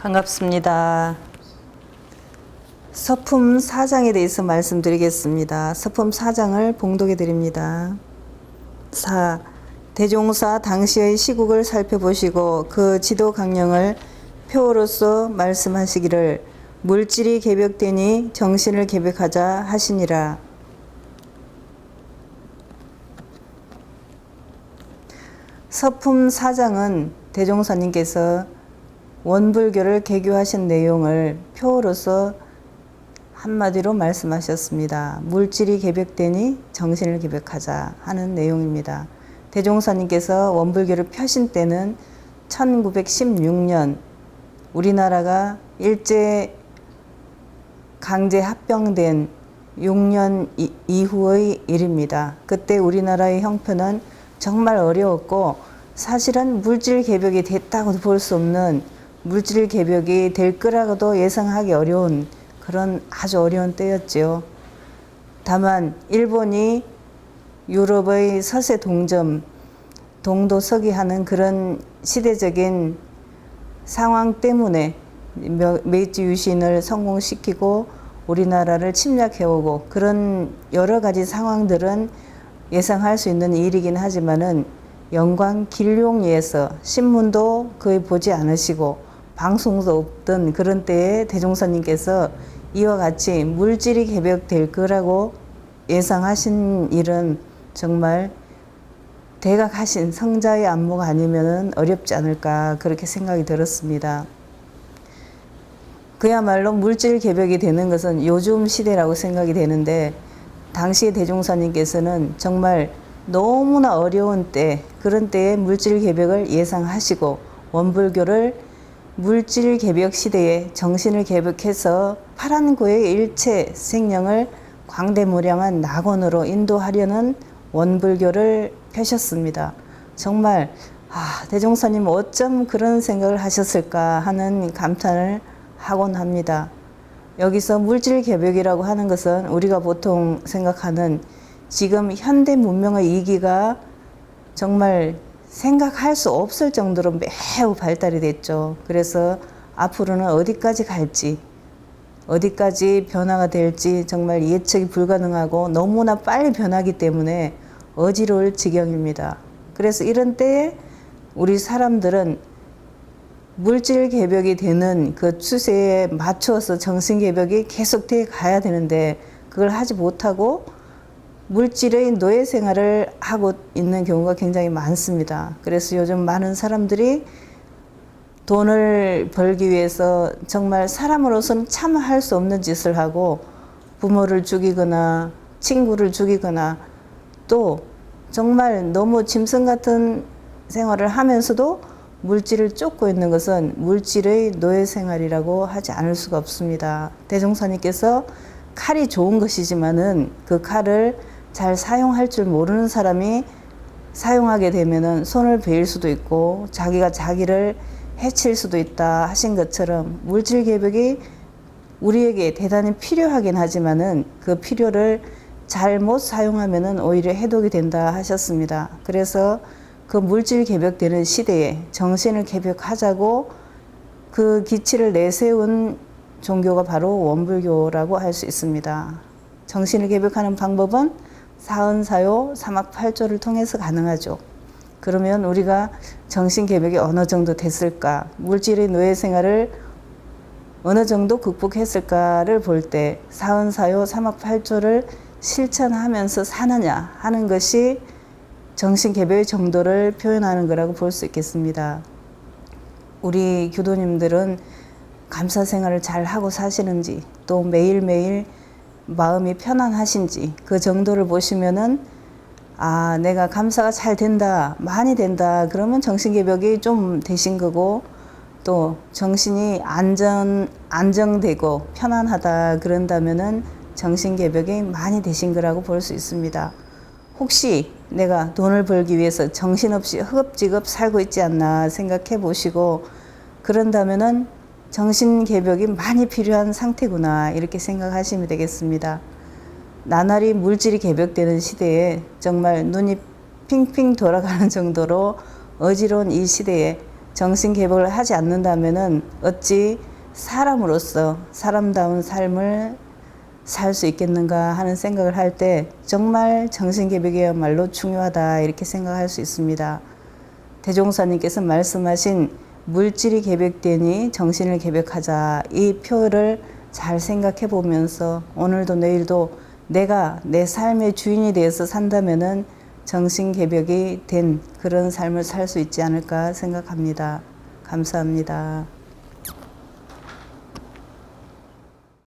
반갑습니다. 서품 4장에 대해서 말씀드리겠습니다. 서품 4장을 봉독해 드립니다. 4. 대종사 당시의 시국을 살펴보시고 그 지도 강령을 표어로서 말씀하시기를 물질이 개벽되니 정신을 개벽하자 하시니라. 서품 4장은 대종사님께서 원불교를 개교하신 내용을 표어로서 한마디로 말씀하셨습니다. 물질이 개벽되니 정신을 개벽하자 하는 내용입니다. 대종사님께서 원불교를 펴신 때는 1916년 우리나라가 일제 강제 합병된 6년 이후의 일입니다. 그때 우리나라의 형편은 정말 어려웠고 사실은 물질 개벽이 됐다고도 볼 수 없는 물질 개벽이 될 거라고도 예상하기 어려운 그런 아주 어려운 때였죠. 다만 일본이 유럽의 서세 동점, 동도서기하는 그런 시대적인 상황 때문에 메이지 유신을 성공시키고 우리나라를 침략해오고 그런 여러 가지 상황들은 예상할 수 있는 일이긴 하지만은 영광 길룡리에서 신문도 거의 보지 않으시고 방송도 없던 그런 때에 대종사님께서 이와 같이 물질이 개벽될 거라고 예상하신 일은 정말 대각하신 성자의 안무가 아니면 어렵지 않을까 그렇게 생각이 들었습니다. 그야말로 물질 개벽이 되는 것은 요즘 시대라고 생각이 되는데 당시 대종사님께서는 정말 너무나 어려운 때 그런 때에 물질 개벽을 예상하시고 원불교를 물질 개벽 시대에 정신을 개벽해서 파란고의 일체 생명을 광대무량한 낙원으로 인도하려는 원불교를 펴셨습니다. 정말 대종사님 어쩜 그런 생각을 하셨을까 하는 감탄을 하곤 합니다. 여기서 물질 개벽이라고 하는 것은 우리가 보통 생각하는 지금 현대 문명의 이기가 정말 생각할 수 없을 정도로 매우 발달이 됐죠. 그래서 앞으로는 어디까지 갈지, 어디까지 변화가 될지 정말 예측이 불가능하고 너무나 빨리 변하기 때문에 어지러울 지경입니다. 그래서 이런 때에 우리 사람들은 물질 개벽이 되는 그 추세에 맞춰서 정신 개벽이 계속돼 가야 되는데 그걸 하지 못하고 물질의 노예 생활을 하고 있는 경우가 굉장히 많습니다. 그래서 요즘 많은 사람들이 돈을 벌기 위해서 정말 사람으로서는 참 할 수 없는 짓을 하고 부모를 죽이거나 친구를 죽이거나 또 정말 너무 짐승 같은 생활을 하면서도 물질을 쫓고 있는 것은 물질의 노예 생활이라고 하지 않을 수가 없습니다. 대종사님께서 칼이 좋은 것이지만은 그 칼을 잘 사용할 줄 모르는 사람이 사용하게 되면은 손을 베일 수도 있고 자기가 자기를 해칠 수도 있다 하신 것처럼 물질 개벽이 우리에게 대단히 필요하긴 하지만은 그 필요를 잘못 사용하면은 오히려 해독이 된다 하셨습니다. 그래서 그 물질 개벽되는 시대에 정신을 개벽하자고 그 기치를 내세운 종교가 바로 원불교라고 할 수 있습니다. 정신을 개벽하는 방법은 사은사요 사막팔조를 통해서 가능하죠. 그러면 우리가 정신 개벽이 어느 정도 됐을까, 물질의 노예 생활을 어느 정도 극복했을까를 볼 때 사은사요 사막팔조를 실천하면서 사느냐 하는 것이 정신 개벽의 정도를 표현하는 거라고 볼 수 있겠습니다. 우리 교도님들은 감사 생활을 잘 하고 사시는지 또 매일매일 마음이 편안하신지 그 정도를 보시면은 내가 감사가 잘 된다, 많이 된다 그러면 정신개벽이 좀 되신 거고 또 정신이 안정되고 편안하다 그런다면은 정신개벽이 많이 되신 거라고 볼 수 있습니다. 혹시 내가 돈을 벌기 위해서 정신없이 허겁지겁 살고 있지 않나 생각해 보시고 그런다면은 정신개벽이 많이 필요한 상태구나 이렇게 생각하시면 되겠습니다. 나날이 물질이 개벽되는 시대에 정말 눈이 핑핑 돌아가는 정도로 어지러운 이 시대에 정신 개벽을 하지 않는다면은 어찌 사람으로서 사람다운 삶을 살 수 있겠는가 하는 생각을 할 때 정말 정신 개벽이야말로 중요하다 이렇게 생각할 수 있습니다. 대종사님께서 말씀하신 물질이 개벽되니 정신을 개벽하자 이 표를 잘 생각해 보면서 오늘도 내일도 내가 내 삶의 주인이 되어서 산다면은 정신 개벽이 된 그런 삶을 살 수 있지 않을까 생각합니다. 감사합니다.